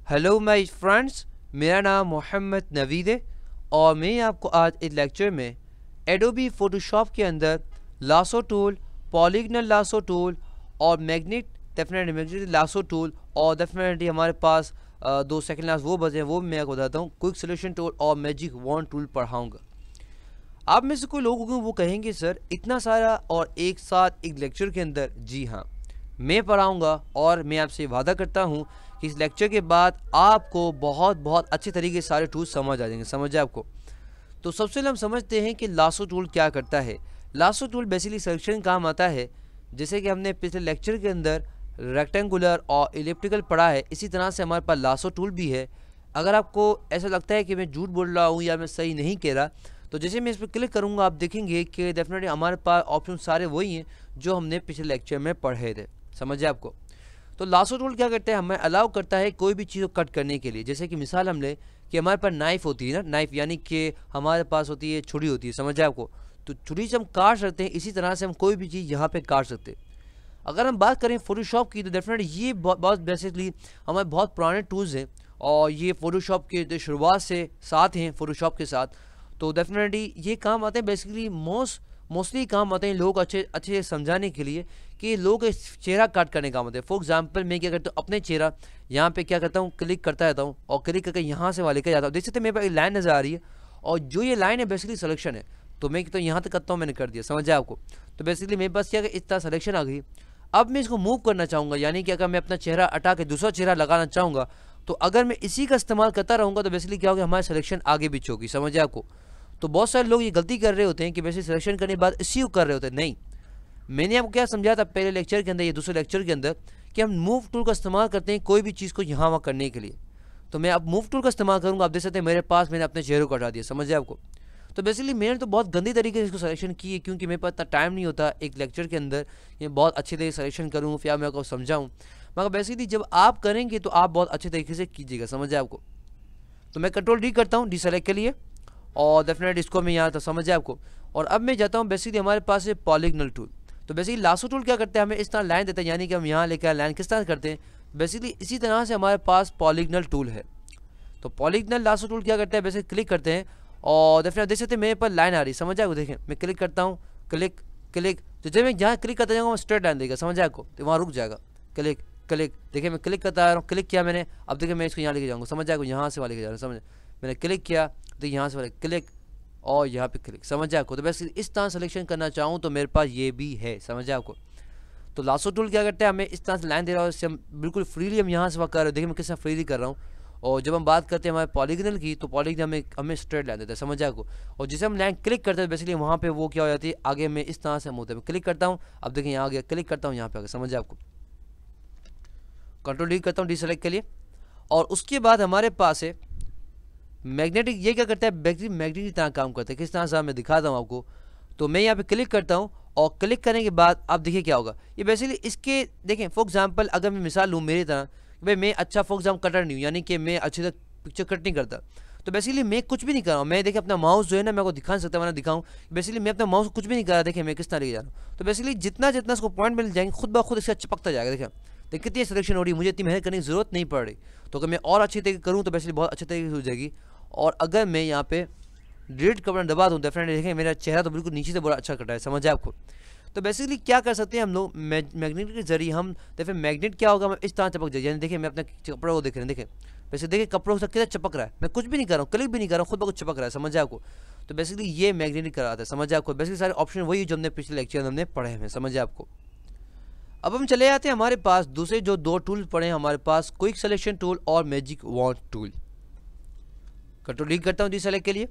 Hello my friends, मेरा नाम मोहम्मद नवीद है और मैं आपको आज इस लेक्चर में एडोबी फ़ोटोशॉप के अंदर lasso tool, polygonal lasso tool और मैग्नेटिक लासो टूल और डेफिनेटली हमारे पास 2 सेकंड लास्ट वो बचे हैं, वो मैं आपको बताता हूँ। क्विक सोल्यूशन टूल और मैजिक वॉन्ड टूल पढ़ाऊँगा। आप में से कोई लोग होंगे वो कहेंगे सर इतना सारा और एक साथ एक लेक्चर के अंदर। जी हाँ, मैं पढ़ाऊँगा और मैं आपसे वादा करता हूँ कि इस लेक्चर के बाद आपको बहुत अच्छे तरीके से सारे टूल्स समझ आ जाएंगे। समझे आपको? तो सबसे पहले हम समझते हैं कि लासो टूल क्या करता है। लासो टूल बेसिकली सिलेक्शन काम आता है। जैसे कि हमने पिछले लेक्चर के अंदर रेक्टेंगुलर और इलिप्टिकल पढ़ा है, इसी तरह से हमारे पास लासो टूल भी है। अगर आपको ऐसा लगता है कि मैं झूठ बोल रहा हूँ या मैं सही नहीं कह रहा, तो जैसे मैं इस पर क्लिक करूँगा आप देखेंगे कि डेफिनेटली हमारे पास ऑप्शन सारे वही हैं जो हमने पिछले लेक्चर में पढ़े थे। समझे आपको? तो लासो टूल क्या करता है, हमें अलाउ करता है कोई भी चीज़ को कट करने के लिए। जैसे कि मिसाल हम ले कि हमारे पास नाइफ होती है ना, नाइफ यानी कि हमारे पास होती है छुरी होती है। समझे आपको? तो छुरी से हम काट सकते हैं, इसी तरह से हम कोई भी चीज़ यहाँ पे काट सकते हैं। अगर हम बात करें फोटोशॉप की तो डेफिनेटली ये बहुत बेसिकली हमारे बहुत पुराने टूल्स हैं और ये फोटोशॉप के शुरुआत से साथ हैं फोटोशॉप के साथ। तो डेफिनेटली ये काम आते हैं बेसिकली मोस्टली काम आते हैं लोग अच्छे समझाने के लिए कि लोग चेहरा काट करने काम आते हैं। फॉर एग्जांपल मैं क्या करता हूँ, अपने चेहरा यहाँ पे क्या करता हूँ, क्लिक करता रहता हूँ और क्लिक करके यहाँ से लेकर जाता हूँ। देख सकते हैं मेरे पास एक लाइन नज़र आ रही है और जो ये लाइन है बेसिकली सिलेक्शन है। तो मैं तो यहाँ तक करता हूँ, मैंने कर दिया। समझ आया आपको? तो बेसिकली मेरे पास क्या इस तरह सिलेक्शन आ गई। अब मैं इसको मूव करना चाहूँगा, यानी कि अगर मैं अपना चेहरा हटा के दूसरा चेहरा लगाना चाहूँगा तो अगर मैं इसी का इस्तेमाल करता रहूँगा तो बेसिकली क्या होगा, हमारी सिलेक्शन आगे पीछे होगी। समझे आपको? तो बहुत सारे लोग ये गलती कर रहे होते हैं कि बेसिकली सिलेक्शन करने के बाद इसी को कर रहे होते हैं। नहीं, मैंने आपको क्या समझाया था पहले लेक्चर के अंदर, ये दूसरे लेक्चर के अंदर, कि हम मूव टूल का इस्तेमाल करते हैं कोई भी चीज़ को यहाँ वहाँ करने के लिए। तो मैं अब मूव टूल का इस्तेमाल करूँगा। आप देख सकते हैं मेरे पास मैंने अपने चेहरे को हटा दिया। समझे आपको? तो बेसिकली मैंने तो बहुत गंदी तरीके से इसको सिलेक्शन की है, क्योंकि मेरे पास इतना टाइम नहीं होता एक लेक्चर के अंदर ये बहुत अच्छे तरीके से सिलेक्शन करूँ फिर मैं आपको समझाऊँ। मगर बेसिकली जब आप करेंगे तो आप बहुत अच्छे तरीके से कीजिएगा। समझे आपको? तो मैं कंट्रोल डी करता हूँ डी सेलेक्ट के लिए और डेफिनेटली इसको मैं यहाँ तक समझे आपको। और अब मैं जाता हूँ बेसिकली हमारे पास है पॉलीगनल टूल। तो बेसिकली लासो टूल क्या करते हैं, हमें इस तरह लाइन देता है, यानी कि हम यहाँ लेकर लाइन किस तरह करते हैं बेसिकली इसी तरह से हमारे पास पॉलीगनल टूल है। तो पॉलीगनल लासो टूल क्या करता है, बेसिकली क्लिक करते हैं और डेफिनेटली देख सकते हैं मेरे पर लाइन आ रही है। समझ आएगा? देखें मैं क्लिक करता हूँ, क्लिक क्लिक, तो जब मैं जहाँ क्लिक करता जाऊँगा स्ट्रेट लाइन देगा। समझ आपको? तो वहाँ रुक जाएगा। क्लिक क्लिक, देखिए मैं क्लिक करता आ रहा हूँ, क्लिक किया मैंने। अब देखिए मैं इसको यहाँ लेके जाऊँगा। समझ आएगा? यहाँ से वाले लेके जा रहा हूँ। समझ, मैंने क्लिक किया तो यहाँ से वाले क्लिक और यहाँ पे क्लिक। समझ आपको? तो बस इस तरह सिलेक्शन करना चाहूँ तो मेरे पास ये भी है। समझ आपको? तो लासो टूल क्या करते हैं, हमें इस तरह से लाइन दे रहा है, इससे हम बिल्कुल फ्रीली हम यहाँ से वहाँ कर रहे हैं। देखिए मैं किस तरह फ्रीली कर रहा हूँ। और जब हम बात करते हैं हमारे पॉलीगनल की तो पॉलीगनल हमें स्ट्रेट लाइन देता है। समझ आपको? और जिसे हम लाइन क्लिक करते हैं बेसिकली वहाँ पे वो क्या हो जाती है, आगे में इस तरह से हम होते हैं। क्लिक करता हूँ, अब देखिए यहाँ आ गया, क्लिक करता हूँ यहाँ पे आ गया। समझ आपको? कंट्रोल डी करता हूँ डी सेलेक्ट के लिए। और उसके बाद हमारे पास है मैग्नेटिक। ये क्या करता है, मैग्नेटिक की तरह काम करता है। किस तरह से मैं दिखाता हूँ आपको। तो मैं यहाँ पे क्लिक करता हूँ और क्लिक करने के बाद आप देखिए क्या होगा। ये बेसिकली इसके देखें फॉर एग्जांपल अगर मैं मिसाल लूँ मेरी तरह, भाई मैं अच्छा फॉर एग्जाम्पल कटर नहीं हूँ, यानी कि मैं अच्छी तरह पिक्चर कट नहीं करता। तो बेसिकली मैं कुछ भी नहीं कर रहा हूँ। मैं देखिए अपना माउस जो है ना मैं को दिखा सकता हूँ, मैं दिखाऊँ। बेसिकली मैं अपना माउस कुछ भी नहीं कर रहा। देखिए मैं किस तरह लेके जा रहा हूँ। तो बेसिकली जितना उसको पॉइंट मिल जाएंगे खुद ब खुद इसका चिपकता जाएगा। देखिए कितनी सिलेक्शन हो रही है, मुझे इतनी मेहनत करने की जरूरत नहीं पड़ रही। तो अगर मैं और अच्छी तरीके करूँ तो बेसिकली बहुत अच्छे तरीके से हो जाएगी। और अगर मैं यहाँ पे डिलीट का बटन दबा दूँ डेफिनेटली देखें मेरा चेहरा तो बिल्कुल नीचे से बड़ा अच्छा कटा है। समझ है आपको? तो बेसिकली क्या कर सकते हैं हम लोग मैग्नेट के जरिए, हम देखिए मैग्नेट क्या होगा, इस तरह चिपक जाए। यानी देखिए मैं अपने कपड़ों को देख रहे हैं, देखें वैसे देखिए कपड़ों से कितना चिपक रहा है, मैं कुछ भी नहीं कर रहा हूँ, क्लिक भी नहीं कर रहा हूँ, खुद ब खुद चिपक रहा है। समझ है आपको? तो बेसिकली ये मैग्नेटिक कराता है। समझ आपको? बेसिकली सारे ऑप्शन वही जो हमने पिछले लेक्चर में हमने पढ़े हैं। समझ आपको? अब हम चले जाते हैं हमारे पास दूसरे जो 2 टूल पढ़े हैं हमारे पास, क्विक सिलेक्शन टूल और magic wand tool. Control D करता हूँ डी सेलेक्ट के लिए।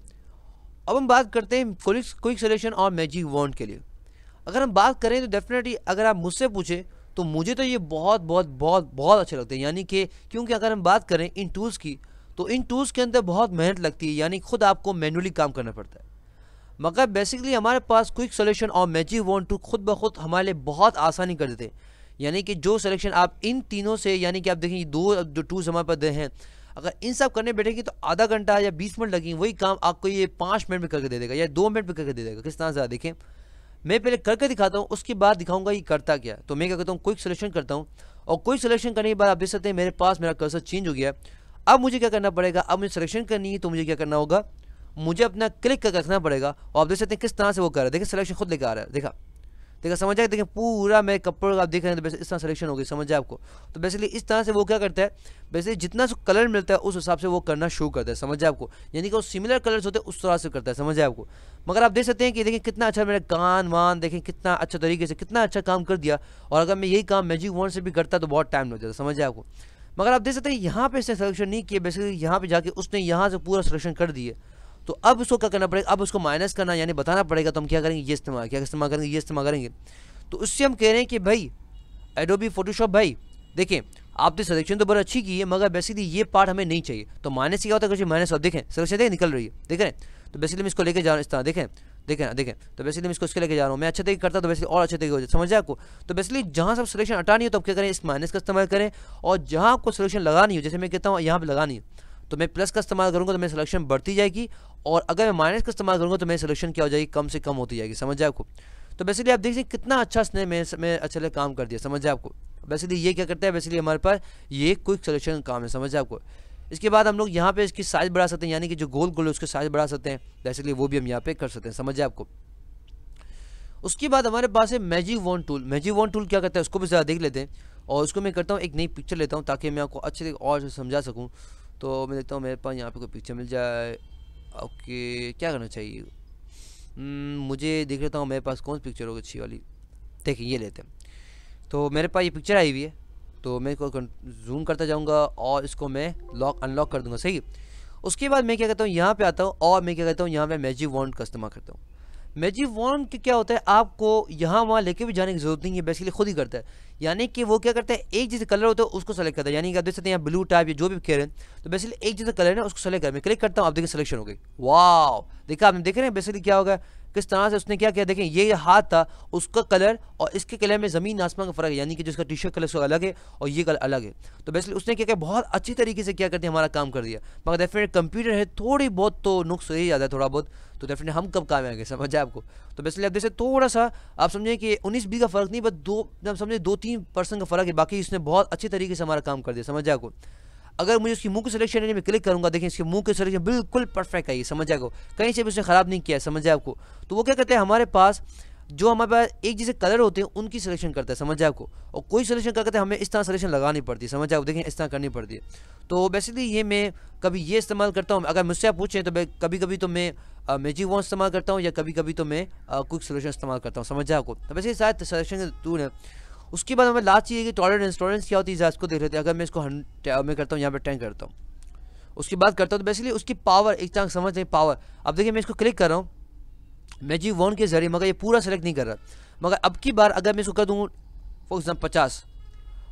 अब हम बात करते हैं क्विक सिलेक्शन और मैजिक वॉन्ड के लिए। अगर हम बात करें तो डेफिनेटली अगर आप मुझसे पूछें तो मुझे तो ये बहुत अच्छे लगते हैं। यानी कि क्योंकि अगर हम बात करें इन टूल्स की तो इन टूल्स के अंदर बहुत मेहनत लगती है, यानी खुद आपको मैनुअली काम करना पड़ता है। मगर बेसिकली हमारे पास क्विक सिलेक्शन और मैजिक वॉन्ड टूल खुद ब खुद हमारे लिए बहुत आसानी कर देते हैं। यानी कि जो सिलेक्शन आप इन तीनों से, यानी कि आप देखेंगे 2 जो टूल्स हमारे पास हैं, अगर इन सब करने बैठेंगे तो आधा घंटा या 20 मिनट लगेंगे, वही काम आपको ये 5 मिनट में करके दे देगा या 2 मिनट में करके दे देगा। किस तरह से देखें, मैं पहले करके दिखाता हूँ, उसके बाद दिखाऊंगा ये करता क्या। तो मैं क्या करता हूँ, क्विक सिलेक्शन करता हूँ और क्विक सिलेक्शन करने के बाद आप देख सकते हैं मेरे पास मेरा कर्सर चेंज हो गया। अब मुझे क्या करना पड़ेगा, अब मुझे सिलेक्शन करनी है तो मुझे क्या करना होगा, मुझे अपना क्लिक करके रखना पड़ेगा। और आप देख सकते हैं किस तरह से वो कर रहा है, देखिए सिलेक्शन खुद लेकर आ रहा है, देखा देखा समझ आए, देखिए पूरा मैं कपड़ों आप देख रहे हैं तो इस तरह सिलेक्शन हो गई, समझ आए आपको। तो बेसिकली इस तरह से वो क्या करता है, बेसिकली जितना कलर मिलता है उस हिसाब से वो करना शुरू करता है, समझ आए आपको। यानी कि वो सिमिलर कलर्स होते हैं उस तरह से करता है, समझ आए आपको। मगर आप देख सकते हैं कि देखिए कितना अच्छा मेरे कान वान देखें कितना अच्छा तरीके से कितना अच्छा काम कर दिया। और अगर मैं यही काम मैजिक वॉन्ड से भी करता तो बहुत टाइम लग जाता, समझ आए आपको। मगर आप देख सकते हैं यहाँ पे इसने सिलेक्शन नहीं किया, बेसिकली यहाँ पे जाके उसने यहाँ से पूरा सिलेक्शन कर दिए। तो अब उसको क्या करना पड़ेगा, अब उसको माइनस करना यानी बताना पड़ेगा तो हम क्या करेंगे, ये इस्तेमाल क्या इस्तेमाल करेंगे, ये इस्तेमाल करेंगे। तो उससे हम कह रहे हैं कि भाई एडोबी फोटोशॉप भाई देखिए आपने सिलेक्शन तो बड़ा अच्छी की है मगर बेसिकली ये पार्ट हमें नहीं चाहिए। तो माइनस क्या होता है, कुछ माइनस, अब देखें सिलेक्शन देखें निकल रही है, देख रहे हैं। तो बेसिकली मैं इसको लेके जा रहा हूँ इस तरह, देखें देखें देखें। तो बेसिकली मैं इसको लेके जा रहा हूँ, मैं अच्छे तरीके करता तो बेसिकली और अच्छे तरीके हो जाए, समझ जाए आपको। तो बेसिकली जहाँ सब सिलेक्शन हटानी हो तो आप क्या करें, इस माइनस का इस्तेमाल करें। और जहाँ आपको सिलेक्शन लगानी हो, जैसे मैं कहता हूँ यहाँ पर लगानी है तो मैं प्लस का इस्तेमाल करूँगा तो मेरी सिलेक्शन बढ़ती जाएगी। और अगर मैं माइनस का इस्तेमाल करूँगा तो मेरी सिलेक्शन क्या हो जाएगी, कम से कम होती जाएगी, समझ जाए आपको। तो बेसिकली आप देखिए कितना अच्छा इसने में अच्छे से काम कर दिया, समझ जाए आपको। बेसिकली ये क्या करता है, बेसिकली हमारे पास ये क्विक सिलेक्शन काम है, समझ जाए आपको। इसके बाद हम लोग यहाँ पे इसकी साइज बढ़ा सकते हैं, यानी कि जो गोल गोल है उसके साइज बढ़ा सकते हैं, बेसिकली वो भी हम यहाँ पे कर सकते हैं, समझ जाए आपको। उसके बाद हमारे पास है magic wand tool. Magic wand tool क्या करता है उसको भी ज़्यादा देख लेते हैं। और उसको मैं करता हूँ एक नई पिक्चर लेता हूँ ताकि मैं आपको अच्छे से और समझा सकूँ। तो मैं देखता हूँ मेरे पास यहाँ पे कोई पिक्चर मिल जाए। ओके क्या करना चाहिए, मुझे देख लेता हूँ मेरे पास कौन सी पिक्चर होगी अच्छी वाली। देखिए ये लेते हैं, तो मेरे पास ये पिक्चर आई हुई है तो मैं इसको जूम करता जाऊँगा और इसको मैं लॉक अनलॉक कर दूँगा, सही। उसके बाद मैं क्या करता हूँ यहाँ पे आता हूँ और मैं क्या करता हूँ यहाँ पे मैजिक वॉन्ड का इस्तेमाल करता हूँ। मैजिक वॉन्ड क्या होता है, आपको यहाँ वहाँ लेके भी जाने की जरूरत नहीं है, बेसिकली खुद ही करता है। यानी कि वो क्या करता है, एक जैसे कलर होता है उसको सेलेक्ट करता है। यानी कि आप देख सकते हैं यहाँ ब्लू टाइप या जो भी कह रहे हैं तो बेसिकली एक जैसा कलर है ना उसको सेलेक्ट कर, मैं क्लिक करता हूँ, आप देखिए सिलेक्शन हो गई। वाह देखा आपने, देख रहे हैं बेसिकली क्या होगा, किस तरह से उसने क्या किया। देखें ये हाथ था, उसका कलर और इसके कलर में ज़मीन आसमान का फ़र्क है। यानी कि जिसका टी शर्ट कलर उसका अलग है और ये कलर अलग है। तो बेसिकली उसने क्या किया, बहुत अच्छी तरीके से क्या करते हैं हमारा काम कर दिया। मगर डेफिनेट कंप्यूटर है, थोड़ी बहुत तो नुक्स रह जाता है थोड़ा बहुत, तो डेफिनेट हम कब काम आएंगे, समझ आए आपको। तो बेसिकली आप जैसे थोड़ा सा आप समझें कि 19-20 का फ़र्क नहीं, बस जब समझे 2-3% का फ़र्क है, बाकी इसने बहुत अच्छी तरीके से हमारा काम कर दिया, समझ आए आपको। अगर मुझे उसकी मुंह की सिलेक्शन है मैं क्लिक करूंगा, देखिए इसके मुंह की सिलेक्शन बिल्कुल परफेक्ट है, समझ आएगा, कहीं से भी उसने ख़राब नहीं किया है, समझ आए आपको। तो वो क्या करते हैं, हमारे पास जो हमारे पास एक जैसे कलर होते हैं उनकी सिलेक्शन करता है, समझ आए आपको। और कोई सिलेक्शन करते हैं हमें इस तरह सिलेक्शन लगानी पड़ती है, समझ आए, देखें इस तरह करनी पड़ती है। तो बेसिकली ये मैं कभी ये इस्तेमाल करता हूँ, अगर मुझसे आप पूछें तो कभी कभी तो मैं मैजिक वॉन्ड इस्तेमाल करता हूँ या कभी कभी तो मैं क्विक सिलेक्शन इस्तेमाल करता हूँ, समझ आए आपको। तो वैसे शायद सिलेक्शन के टूल है। उसके बाद हमें लास्ट चीज़ है कि टॉलरेंस क्या होती है, इसको देख लेते हैं। अगर मैं इसको मैं करता हूँ यहाँ पर 10 करता हूँ, उसकी बात करता हूँ तो बेसिकली उसकी पावर एक चांस समझ नहीं, पावर। अब देखिए मैं इसको क्लिक कर रहा हूँ मैजिक वॉन्ड के जरिए, मगर ये पूरा सेलेक्ट नहीं कर रहा। मगर अब की बार अगर मैं इसको कर दूँ फॉर एग्जाम्पल 50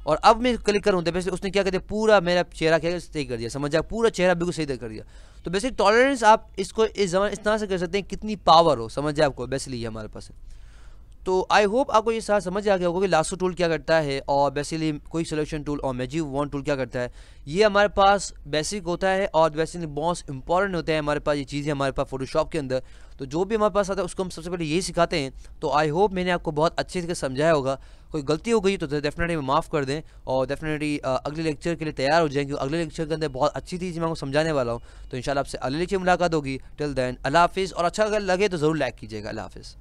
और अब मैं क्लिक करूँ तो बेसिकली उसने क्या कर दिया, पूरा मेरा चेहरा क्या सही कर दिया, समझ जाए, पूरा चेहरा बिल्कुल सही कर दिया। तो बेसिकली टॉलरेंस आप इसको इस तरह से कर सकते हैं, कितनी पावर हो, समझ जाए आपको। बेसिकली ये हमारे पास है। तो आई होप आपको ये सारा समझ आ गया होगा कि लासो टूल क्या करता है और बेसिकली कोई सिलेक्शन टूल और मैजिक वॉन्ड टूल क्या करता है। ये हमारे पास बेसिक होता है और बेसिकली बहुत इंपॉर्टेंट होता है हमारे पास, ये चीज़ें हमारे पास फोटोशॉप के अंदर। तो जो भी हमारे पास आता है उसको हम सबसे पहले यही सिखाते हैं। तो आई होप मैंने आपको बहुत अच्छे से समझाया होगा। कोई गलती हो गई तो डेफिनेटली माफ़ कर दें और डेफिनेटली अगले लेक्चर के लिए तैयार हो जाएंगे। अगले लेक्चर के अंदर बहुत अच्छी चीज़ मैं आपको समझाने वाला हूँ। तो इंशाल्लाह आपसे अगले लेक्चर मुलाकात होगी। टिल देन अल्लाह हाफिज़। और अच्छा अगर लगे तो ज़रूर लाइक कीजिएगा। अल्लाह हाफिज़।